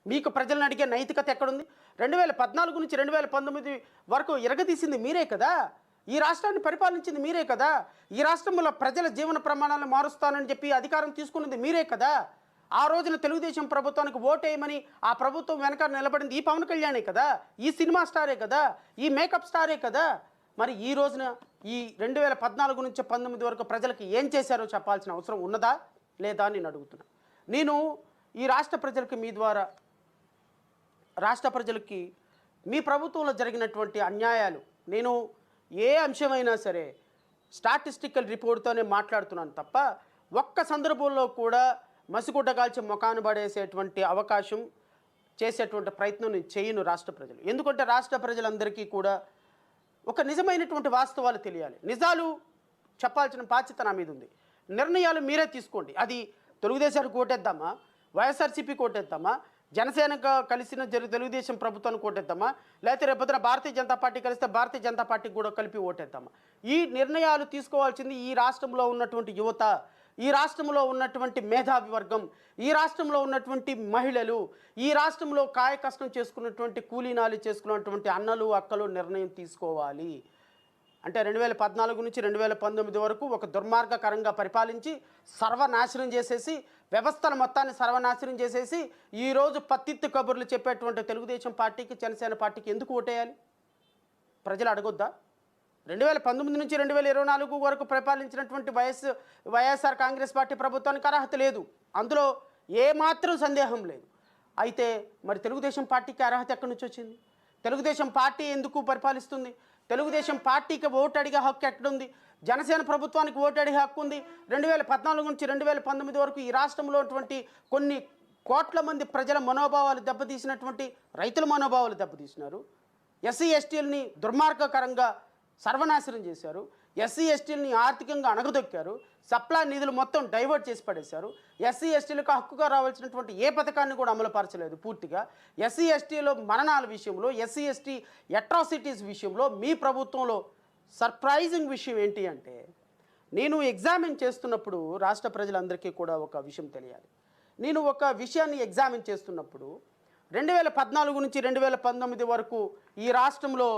మీకు ప్రజలను అడిగే నైతికత ఎక్కడుంది? 2014 నుంచి 2019 వరకు ఇరగదీసింది మీరే కదా! ఈ రాష్ట్రాన్ని పరిపాలించింది మీరే కదా! ఈ రాష్ట్రంలో ప్రజల జీవన ప్రమాణాలను మారుస్తానని చెప్పి అధికారం తీసుకున్నది మీరే కదా! ఆ రోజున తెలుగుదేశం ప్రభుత్వానికి ఓటేయమని ఆ ప్రభుత్వం వెనక నిలబడింది ఈ పవన్ కళ్యాణే కదా! ఈ సినిమా స్టారే కదా! ఈ మేకప్ స్టారే కదా! మరి ఈ రోజున ఈ 2014 నుంచి 19 వరకు ప్రజలకు ఏం చేశారో చెప్పాల్సిన అవసరం ఉన్నదా లేదా అని నేను అడుగుతున్నా. నేను ఈ రాష్ట్ర ప్రజలకు మీ ద్వారా రాష్ట్ర ప్రజలకి మీ ప్రభుత్వంలో జరిగినటువంటి అన్యాయాలు నేను ఏ అంశమైనా సరే స్టాటిస్టికల్ రిపోర్ట్తోనే మాట్లాడుతున్నాను తప్ప ఒక్క సందర్భంలో కూడా మసిగుడ్డ కాల్చి ముఖాన పడేసేటువంటి అవకాశం చేసేటువంటి ప్రయత్నం నేను చేయను రాష్ట్ర ప్రజలు. ఎందుకంటే రాష్ట్ర ప్రజలందరికీ కూడా ఒక నిజమైనటువంటి వాస్తవాలు తెలియాలి. నిజాలు చెప్పాల్సిన బాధ్యత నా మీద ఉంది. నిర్ణయాలు మీరే తీసుకోండి. అది తెలుగుదేశానికి ఓటేద్దామా, వైఎస్ఆర్సీపీకి ఓటేద్దామా, జనసేనకు కలిసిన తెలుగుదేశం ప్రభుత్వానికి ఓటేద్దామా, లేకపోతే రేపొద్దున భారతీయ జనతా పార్టీ కలిస్తే భారతీయ జనతా పార్టీకి కూడా కలిపి ఓటేద్దామా? ఈ నిర్ణయాలు తీసుకోవాల్సింది ఈ రాష్ట్రంలో ఉన్నటువంటి యువత, ఈ రాష్ట్రంలో ఉన్నటువంటి మేధావి వర్గం, ఈ రాష్ట్రంలో ఉన్నటువంటి మహిళలు, ఈ రాష్ట్రంలో కాయ కష్టం చేసుకున్నటువంటి కూలీనాలు చేసుకున్నటువంటి అన్నలు అక్కలు నిర్ణయం తీసుకోవాలి. అంటే 2014 నుంచి 2019 వరకు ఒక దుర్మార్గకరంగా పరిపాలించి సర్వనాశనం చేసేసి వ్యవస్థల మొత్తాన్ని సర్వనాశనం చేసేసి ఈరోజు పత్తిత్తు కబుర్లు చెప్పేటువంటి తెలుగుదేశం పార్టీకి జనసేన పార్టీకి ఎందుకు ఓటేయాలి? ప్రజలు అడగొద్దా? 2019 నుంచి 2024 వరకు పరిపాలించినటువంటి వైఎస్ఆర్ కాంగ్రెస్ పార్టీ ప్రభుత్వానికి అర్హత లేదు, అందులో ఏమాత్రం సందేహం లేదు. అయితే మరి తెలుగుదేశం పార్టీకి అర్హత ఎక్కడి నుంచి వచ్చింది? తెలుగుదేశం పార్టీ ఎందుకు పరిపాలిస్తుంది? తెలుగుదేశం పార్టీకి ఓటు అడిగే హక్కు ఎక్కడుంది? జనసేన ప్రభుత్వానికి ఓటు అడిగే హక్కు ఉంది. 2014 నుంచి 2019 వరకు ఈ రాష్ట్రంలో ఉన్నటువంటి కొన్ని కోట్ల మంది ప్రజల మనోభావాలు దెబ్బతీసినటువంటి రైతుల మనోభావాలు దెబ్బతీసినారు. ఎస్సీ ఎస్టీలని దుర్మార్గకరంగా సర్వనాశనం చేశారు. ఎస్సీ ఎస్టీలని ఆర్థికంగా అణగదొక్కారు. సప్లా నిధులు మొత్తం డైవర్ట్ చేసి పడేశారు. ఎస్సీ ఎస్టీలకు హక్కుగా రావాల్సినటువంటి ఏ పథకాన్ని కూడా అమలుపరచలేదు పూర్తిగా. ఎస్సీ ఎస్టీలో మరణాల విషయంలో, ఎస్సీ ఎస్టీ అట్రాసిటీస్ విషయంలో మీ ప్రభుత్వంలో సర్ప్రైజింగ్ విషయం ఏంటి అంటే, నేను ఎగ్జామిన్ చేస్తున్నప్పుడు రాష్ట్ర ప్రజలందరికీ కూడా ఒక విషయం తెలియాలి. నేను ఒక విషయాన్ని ఎగ్జామిన్ చేస్తున్నప్పుడు 2014 నుంచి 2019 వరకు ఈ రాష్ట్రంలో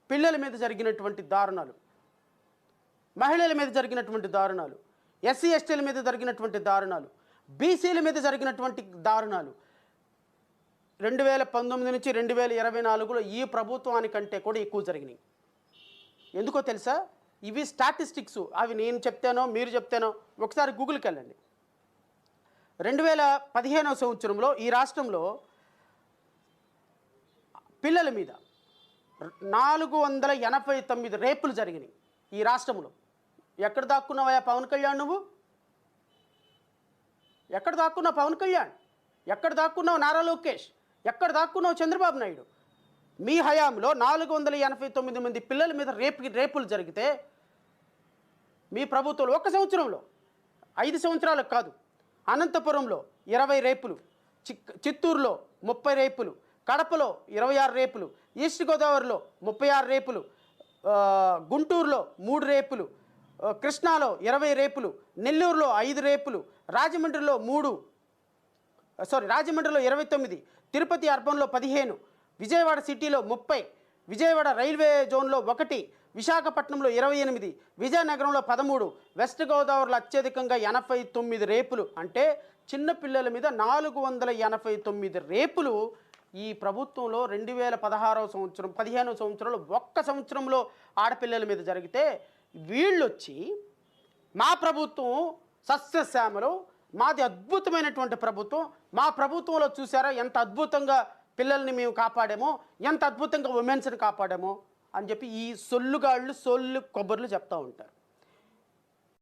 పిల్లల మీద జరిగినటువంటి దారుణాలు, మహిళల మీద జరిగినటువంటి దారుణాలు, ఎస్సీ ఎస్టీల మీద జరిగినటువంటి దారుణాలు, బీసీల మీద జరిగినటువంటి దారుణాలు 2019 నుంచి 2024లో ఈ ప్రభుత్వానికంటే కూడా ఎక్కువ జరిగినాయి. ఎందుకో తెలుసా? ఇవి స్టాటిస్టిక్స్, అవి నేను చెప్తానో మీరు చెప్తానో ఒకసారి గూగుల్కి వెళ్ళండి. 2015వ సంవత్సరంలో ఈ రాష్ట్రంలో పిల్లల మీద 489 రేపులు జరిగినాయి ఈ రాష్ట్రంలో. ఎక్కడ దాక్కున్నావా పవన్ కళ్యాణ్? నువ్వు ఎక్కడ దాక్కున్నావు పవన్ కళ్యాణ్? ఎక్కడ దాక్కున్నావు నారా లోకేష్? ఎక్కడ దాక్కున్నావు చంద్రబాబు నాయుడు? మీ హయాంలో 489 మంది పిల్లల మీద రేపులు జరిగితే మీ ప్రభుత్వంలో ఒక సంవత్సరంలో, 5 సంవత్సరాలకు కాదు, అనంతపురంలో 20 రేపులు, చిత్తూరులో 30 రేపులు, కడపలో 26 రేపులు, ఈస్ట్ గోదావరిలో 36 రేపులు, గుంటూరులో 3 రేపులు, కృష్ణాలో 20 రేపులు, నెల్లూరులో 5 రేపులు, రాజమండ్రిలో 29, తిరుపతి అర్బన్లో 15, విజయవాడ సిటీలో 30, విజయవాడ రైల్వే జోన్లో 1, విశాఖపట్నంలో 28, విజయనగరంలో 13, వెస్ట్ గోదావరిలో అత్యధికంగా 89 రేపులు. అంటే చిన్నపిల్లల మీద 489 రేపులు ఈ ప్రభుత్వంలో 2016వ సంవత్సరం 15వ సంవత్సరంలో ఒక్క సంవత్సరంలో ఆడపిల్లల మీద జరిగితే వీళ్ళొచ్చి మా ప్రభుత్వం సస్యశ్యామలు, మాది అద్భుతమైనటువంటి ప్రభుత్వం, మా ప్రభుత్వంలో చూసారా ఎంత అద్భుతంగా పిల్లల్ని మేము కాపాడామో, ఎంత అద్భుతంగా ఉమెన్స్ని కాపాడామో అని చెప్పి ఈ సొల్లు కబుర్లు చెప్తూ ఉంటారు.